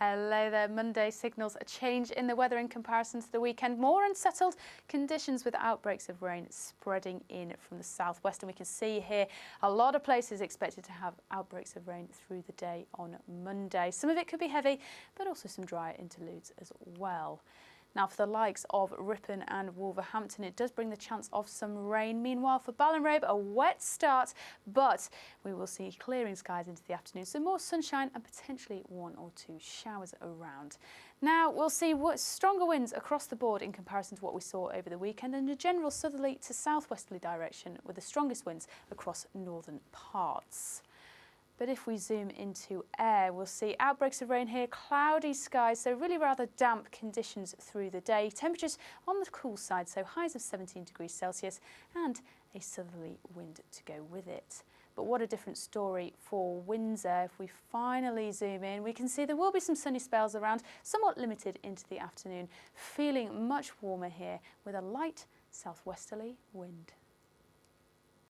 Hello there. Monday signals a change in the weather in comparison to the weekend. More unsettled conditions with outbreaks of rain spreading in from the southwest. And we can see here a lot of places expected to have outbreaks of rain through the day on Monday. Some of it could be heavy, but also some dry interludes as well. Now, for the likes of Ripon and Wolverhampton, it does bring the chance of some rain. Meanwhile, for Ballinrobe, a wet start, but we will see clearing skies into the afternoon, so more sunshine and potentially one or two showers around. Now, we'll see stronger winds across the board in comparison to what we saw over the weekend, and a general southerly to southwesterly direction with the strongest winds across northern parts. But if we zoom into air, we'll see outbreaks of rain here, cloudy skies, so really rather damp conditions through the day. Temperatures on the cool side, so highs of 17 degrees Celsius and a southerly wind to go with it. But what a different story for Windsor. If we finally zoom in, we can see there will be some sunny spells around, somewhat limited into the afternoon, feeling much warmer here with a light southwesterly wind.